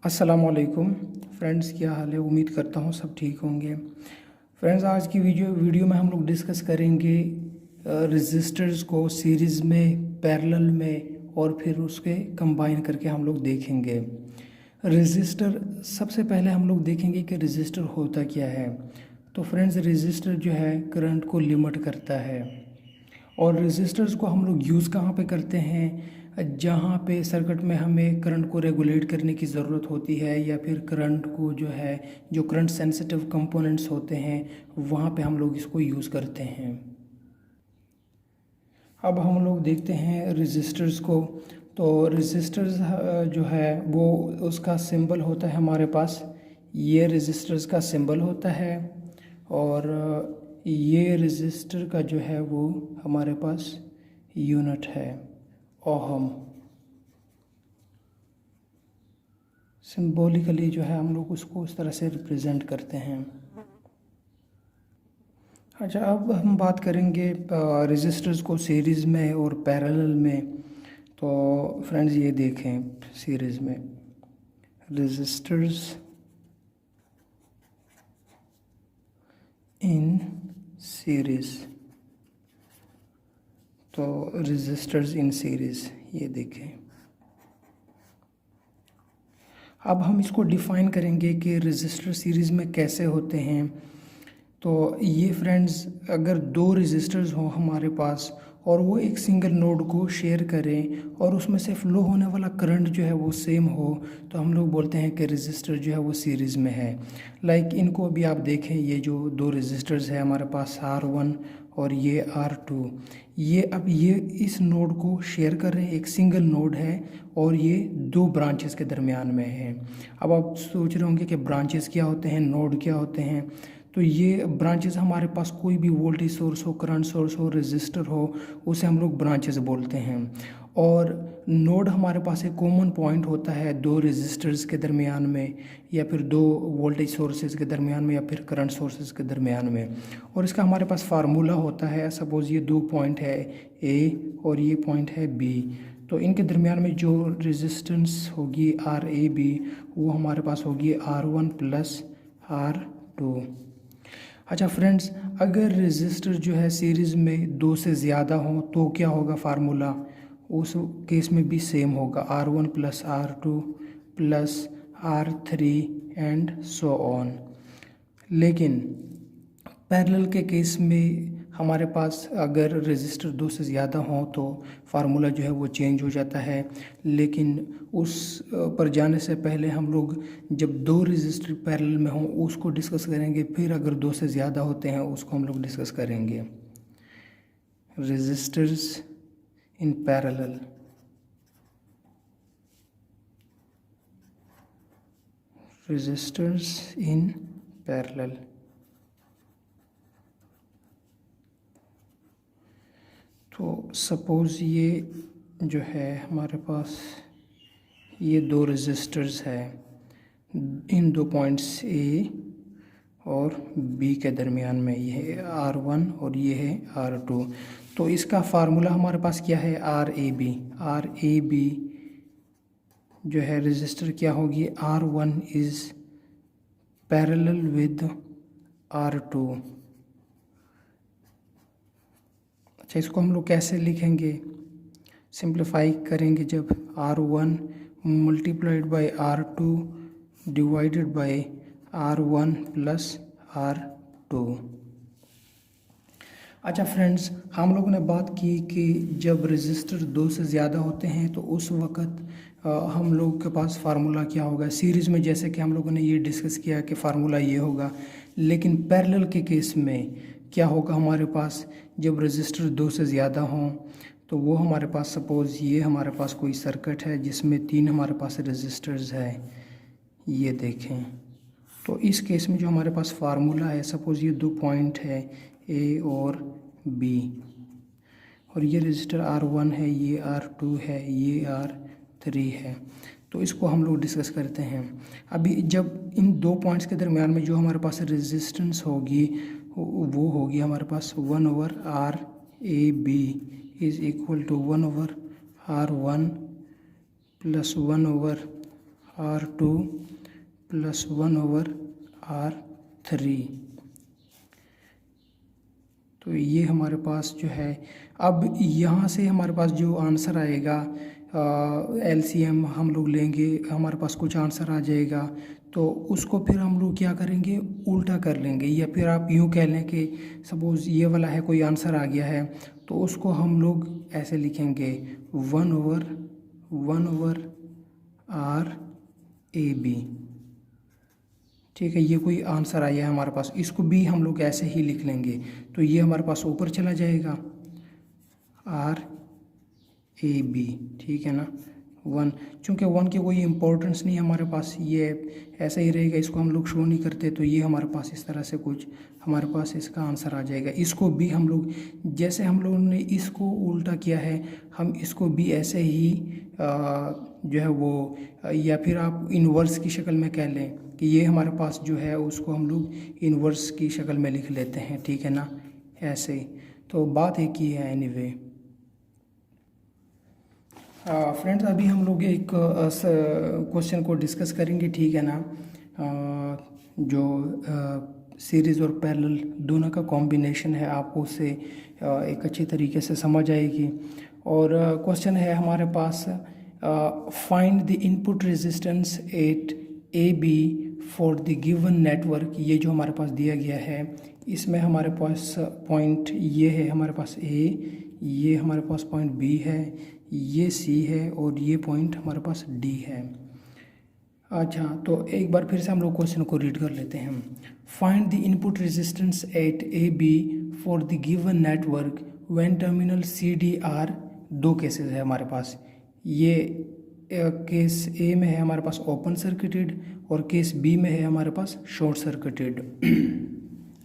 अस्सलाम वालेकुम फ्रेंड्स, क्या हाल है। उम्मीद करता हूँ सब ठीक होंगे। फ्रेंड्स, आज की वीडियो में हम लोग डिस्कस करेंगे रजिस्टर्स को सीरीज़ में, पैरेलल में और फिर उसके कंबाइन करके हम लोग देखेंगे। रजिस्टर सबसे पहले हम लोग देखेंगे कि रजिस्टर होता क्या है। तो फ्रेंड्स, रजिस्टर जो है करंट को लिमिट करता है। और रजिस्टर्स को हम लोग यूज़ कहाँ पे करते हैं? जहाँ पे सर्किट में हमें करंट को रेगुलेट करने की ज़रूरत होती है, या फिर करंट को जो है, जो करंट सेंसिटिव कंपोनेंट्स होते हैं, वहाँ पे हम लोग इसको यूज़ करते हैं। अब हम लोग देखते हैं रजिस्टर्स को। तो रजिस्टर्स जो है वो, उसका सिंबल होता है हमारे पास, ये रजिस्टर्स का सिंबल होता है। और ये रजिस्टर का जो है वो हमारे पास यूनिट है ओहम। सिंबॉलिकली जो है हम लोग उसको उस तरह से रिप्रेजेंट करते हैं। अच्छा, अब हम बात करेंगे रजिस्टर्स को सीरीज़ में और पैरेलल में। तो फ्रेंड्स, ये देखें, सीरीज़ में रजिस्टर्स इन सीरीज़। तो रजिस्टर्स इन सीरीज़, ये देखें। अब हम इसको डिफ़ाइन करेंगे कि रजिस्टर सीरीज़ में कैसे होते हैं। तो ये फ्रेंड्स, अगर दो रजिस्टर्स हों हमारे पास और वो एक सिंगल नोड को शेयर करें और उसमें से फ्लो होने वाला करंट जो है वो सेम हो, तो हम लोग बोलते हैं कि रजिस्टर जो है वो सीरीज़ में है। लाइक इनको अभी आप देखें, ये जो दो रजिस्टर्स है हमारे पास, R1 और ये R2, ये अब ये इस नोड को शेयर कर रहे हैं, एक सिंगल नोड है और ये दो ब्रांचेस के दरमियान में है। अब आप सोच रहे होंगे कि ब्रांचेस क्या होते हैं, नोड क्या होते हैं। तो ये ब्रांचेस, हमारे पास कोई भी वोल्टेज सोर्स हो, करंट सोर्स हो, रजिस्टर हो, उसे हम लोग ब्रांचेस बोलते हैं। और नोड हमारे पास एक कॉमन पॉइंट होता है दो रजिस्टर्स के दरमियान में, या फिर दो वोल्टेज सोर्सेज के दरमियान में, या फिर करंट सोर्सेज के दरमियान में। और इसका हमारे पास फार्मूला होता है। सपोज़ ये दो पॉइंट है ए और ये पॉइंट है बी, तो इनके दरमियान में जो रेजिस्टेंस होगी RAB, वो हमारे पास होगी R1 प्लस R2। अच्छा फ्रेंड्स, अगर रजिस्टर जो है सीरीज़ में दो से ज़्यादा हो तो क्या होगा फार्मूला? उस केस में भी सेम होगा, R1 plus R2 plus R3 and so on. लेकिन पैरेलल के केस में हमारे पास अगर रजिस्टर दो से ज़्यादा हों तो फार्मूला जो है वो चेंज हो जाता है। लेकिन उस पर जाने से पहले हम लोग जब दो रजिस्टर पैरेलल में हों उसको डिस्कस करेंगे, फिर अगर दो से ज़्यादा होते हैं उसको हम लोग डिस्कस करेंगे। Resistors in parallel, resistors in parallel. तो सपोज़ ये जो है हमारे पास, ये दो रजिस्टर्स है, इन दो पॉइंट्स ए और बी के दरमियान में, ये है R1 और ये है R2। तो इसका फार्मूला हमारे पास क्या है? RAB जो है रजिस्टर क्या होगी? R1 is parallel with R2। अच्छा, इसको हम लोग कैसे लिखेंगे? सिंप्लीफाई करेंगे जब, R1 multiplied by R2 divided by R1 plus R2। अच्छा फ्रेंड्स, हम लोगों ने बात की कि जब रजिस्टर दो से ज़्यादा होते हैं तो उस वक़्त हम लोग के पास फार्मूला क्या होगा सीरीज़ में, जैसे कि हम लोगों ने ये डिस्कस किया कि फार्मूला ये होगा। लेकिन पैरेलल के केस में क्या होगा हमारे पास? जब रजिस्टर दो से ज़्यादा हों तो वो हमारे पास, सपोज़ ये हमारे पास कोई सर्किट है जिसमें तीन हमारे पास रजिस्टर्स है, ये देखें। तो इस केस में जो हमारे पास फार्मूला है, सपोज़ ये दो पॉइंट है ए और बी, और ये रजिस्टर R1 है, ये R2 है, ये R3 है। तो इसको हम लोग डिस्कस करते हैं। अभी जब इन दो पॉइंट्स के दरमियान में जो हमारे पास रेजिस्टेंस होगी वो होगी हमारे पास 1/RAB is equal to 1/R1 plus 1/R2 R2 plus 1/R3। तो ये हमारे पास जो है, अब यहाँ से हमारे पास जो आंसर आएगा LCM हम लोग लेंगे, हमारे पास कुछ आंसर आ जाएगा, तो उसको फिर हम लोग क्या करेंगे, उल्टा कर लेंगे। या फिर आप यूँ कह लें कि सपोज़ ये वाला है, कोई आंसर आ गया है, तो उसको हम लोग ऐसे लिखेंगे 1/R AB। ठीक है, ये कोई आंसर आया है हमारे पास, इसको भी हम लोग ऐसे ही लिख लेंगे, तो ये हमारे पास ऊपर चला जाएगा RAB। ठीक है ना, 1, चूँकि 1 की कोई इम्पोर्टेंस नहीं है हमारे पास, ये ऐसा ही रहेगा, इसको हम लोग शो नहीं करते, तो ये हमारे पास इस तरह से कुछ हमारे पास इसका आंसर आ जाएगा। इसको भी हम लोग, जैसे हम लोगों ने इसको उल्टा किया है, हम इसको भी ऐसे ही जो है वो, या फिर आप इन्वर्स की शक्ल में कह लें कि ये हमारे पास जो है उसको हम लोग इन्वर्स की शक्ल में लिख लेते हैं। ठीक है ना, ऐसे। तो बात एक ही है एनीवे। फ्रेंड्स, अभी हम लोग एक क्वेश्चन को डिस्कस करेंगे। ठीक है ना, जो सीरीज़ और पैरेलल दोनों का कॉम्बिनेशन है, आपको उससे एक अच्छी तरीके से समझ आएगी। और क्वेश्चन है हमारे पास, find the input resistance at AB for the given network. ये जो हमारे पास दिया गया है, इसमें हमारे पास पॉइंट ये है, हमारे पास A, ये हमारे पास पॉइंट B है, ये C है, और ये पॉइंट हमारे पास D है। अच्छा, तो एक बार फिर से हम लोग क्वेश्चन को रीड कर लेते हैं। Find the input resistance at AB for the given network when terminal CD are. दो केसेस है हमारे पास, ये केस A में है हमारे पास ओपन सर्किटेड, और केस B में है हमारे पास शॉर्ट सर्किटेड।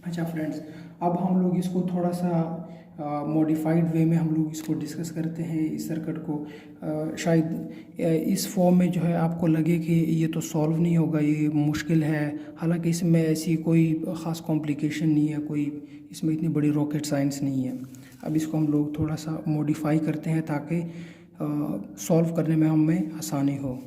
अच्छा फ्रेंड्स, अब हम लोग इसको थोड़ा सा मॉडिफाइड वे में हम लोग इसको डिस्कस करते हैं, इस सर्किट को। शायद इस फॉर्म में जो है आपको लगे कि ये तो सॉल्व नहीं होगा, ये मुश्किल है, हालांकि इसमें ऐसी कोई ख़ास कॉम्प्लिकेशन नहीं है, कोई इसमें इतनी बड़ी रॉकेट साइंस नहीं है। अब इसको हम लोग थोड़ा सा मॉडिफाई करते हैं ताकि सॉल्व करने में हमें आसानी हो।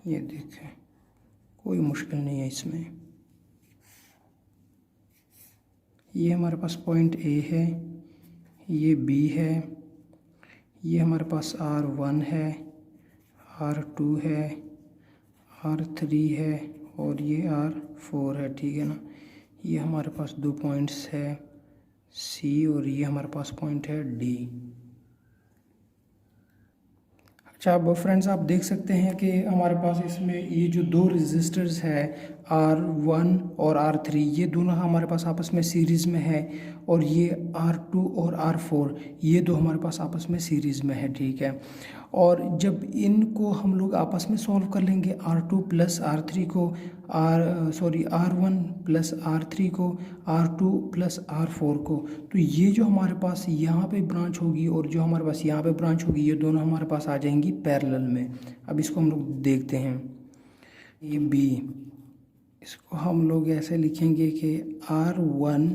ये देखें, कोई मुश्किल नहीं है इसमें। ये हमारे पास पॉइंट A है, ये B है, ये हमारे पास R1 है, R2 है, R3 है, और ये R4 है। ठीक है ना, ये हमारे पास दो पॉइंट्स है C, और ये हमारे पास पॉइंट है D। अच्छा, अब फ्रेंड्स आप देख सकते हैं कि हमारे पास इसमें ये जो दो रेजिस्टर्स है R1 और R3, ये दोनों हमारे पास आपस में सीरीज़ में है, और ये R2 और R4, ये दो हमारे पास आपस में सीरीज़ में है। ठीक है, और जब इनको हम लोग आपस में सॉल्व कर लेंगे, R2 प्लस R3 को R1 प्लस R3 को, R2 प्लस R4 को, तो ये जो हमारे पास यहाँ पे ब्रांच होगी और जो हमारे पास यहाँ पे ब्रांच होगी, ये दोनों हमारे पास आ जाएंगी पैरेलल में। अब इसको हम लोग देखते हैं, ये B, इसको हम लोग ऐसे लिखेंगे कि R1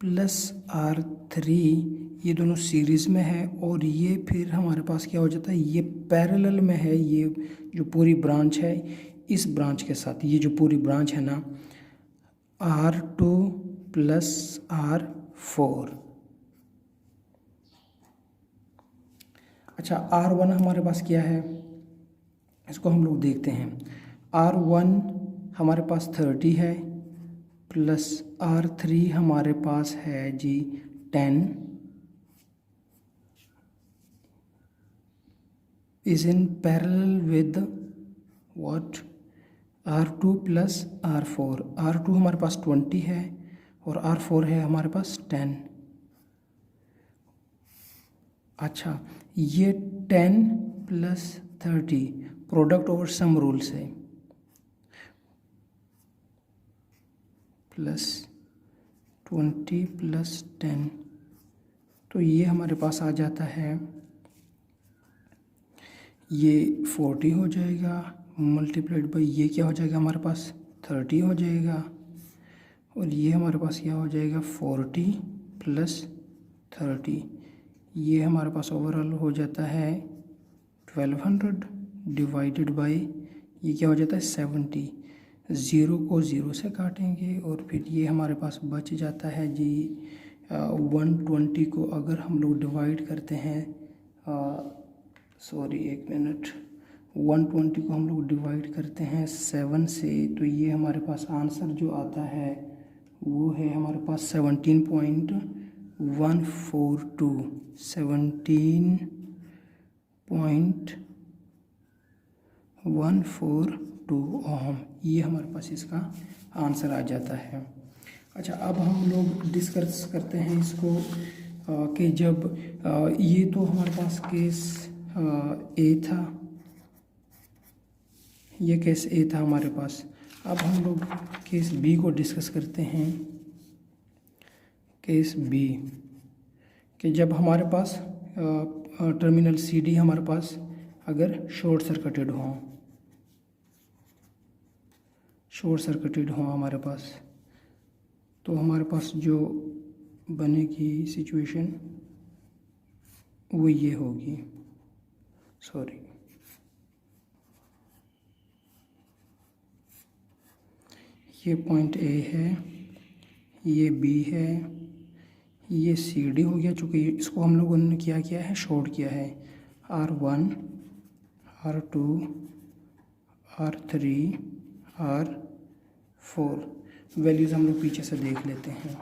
प्लस R3, ये दोनों सीरीज़ में है, और ये फिर हमारे पास क्या हो जाता है, ये पैरेलल में है। ये जो पूरी ब्रांच है, इस ब्रांच के साथ ये जो पूरी ब्रांच है ना, R2 प्लस R4। अच्छा, R1 हमारे पास क्या है, इसको हम लोग देखते हैं। R1 हमारे पास 30 है, प्लस R3 हमारे पास है जी 10, is in parallel with what, R2 plus R4। R2 हमारे पास 20 है, और R4 है हमारे पास 10। अच्छा, ये 10 plus 30 product over sum rule से, प्लस 20 प्लस 10, तो ये हमारे पास आ जाता है, ये 40 हो जाएगा, मल्टीप्लाइड बाई ये क्या हो जाएगा हमारे पास 30 हो जाएगा, और ये हमारे पास क्या हो जाएगा 40 + 30, ये हमारे पास ओवरऑल हो जाता है 1200 डिवाइडेड बाय ये क्या हो जाता है 70। 0 को 0 से काटेंगे और फिर ये हमारे पास बच जाता है जी 120 को अगर हम लोग डिवाइड करते हैं, सॉरी एक मिनट, 120 को हम लोग डिवाइड करते हैं 7 से, तो ये हमारे पास आंसर जो आता है वो है हमारे पास 17.142, 17.142 ओम, ये हमारे पास इसका आंसर आ जाता है। अच्छा, अब हम लोग डिस्कस करते हैं इसको कि जब ये तो हमारे पास केस ए था, ये केस ए था हमारे पास। अब हम लोग केस बी को डिस्कस करते हैं। केस बी कि जब हमारे पास टर्मिनल सी डी हमारे पास अगर शॉर्ट सर्किटेड हो हमारे पास, तो हमारे पास जो बनेगी सिचुएशन वो ये होगी, सॉरी ये पॉइंट ए है, ये बी है, ये सी डी हो गया, चूँकि इसको हम लोगों ने क्या किया है, शॉर्ट किया है। R1, R2, R3, R4 values हम लोग पीछे से देख लेते हैं।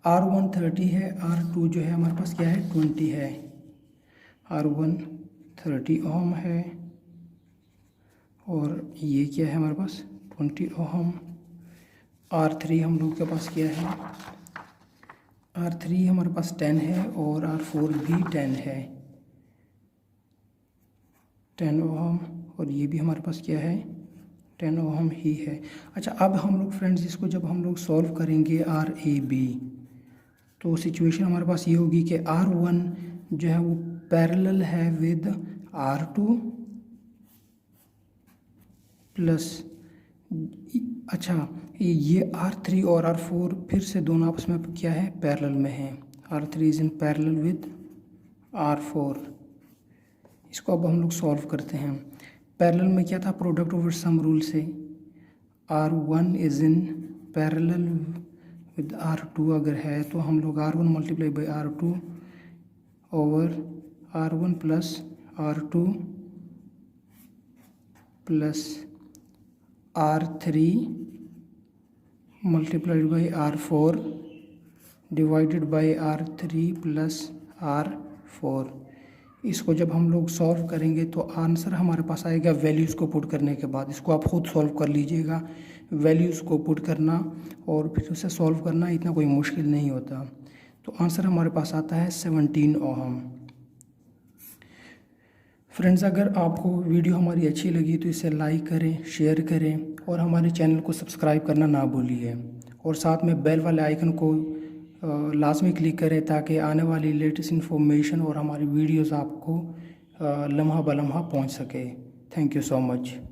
R1 30 है, R2 जो है हमारे पास क्या है 20 है, R1 30 ओम है और ये क्या है हमारे पास 20 ओम। R3 हम लोग के पास क्या है, R3 हमारे पास 10 है और R4 भी 10 है, 10 ओम, और ये भी हमारे पास क्या है 10 ओम ही है। अच्छा, अब हम लोग फ्रेंड्स इसको जब हम लोग सॉल्व करेंगे RAB, तो सिचुएशन हमारे पास ये होगी कि R1 जो है वो पैरेलल है विद R2 प्लस, अच्छा ये R3 और R4 फिर से दोनों आपस में क्या है पैरेलल में है, R3 is in parallel with R4। इसको अब हम लोग सॉल्व करते हैं। पैरेलल में क्या था, प्रोडक्ट ओवर सम रूल से R1 is in parallel with R2 अगर है तो हम लोग R1 multiply by R2 over R1 plus R2 plus R3 multiplied by R4 divided by R3 plus R4। इसको जब हम लोग सॉल्व करेंगे तो आंसर हमारे पास आएगा वैल्यूज़ को पुट करने के बाद। इसको आप खुद सॉल्व कर लीजिएगा, वैल्यूज़ को पुट करना और फिर उसे सॉल्व करना इतना कोई मुश्किल नहीं होता। तो आंसर हमारे पास आता है 17 ओहम। फ्रेंड्स, अगर आपको वीडियो हमारी अच्छी लगी तो इसे लाइक करें, शेयर करें और हमारे चैनल को सब्सक्राइब करना ना भूलिए और साथ में बेल वाले आइकन को लाजमी क्लिक करें ताकि आने वाली लेटेस्ट इन्फॉर्मेशन और हमारी वीडियोस आपको लम्हा ब लम्हा पहुँच सके। Thank you so much.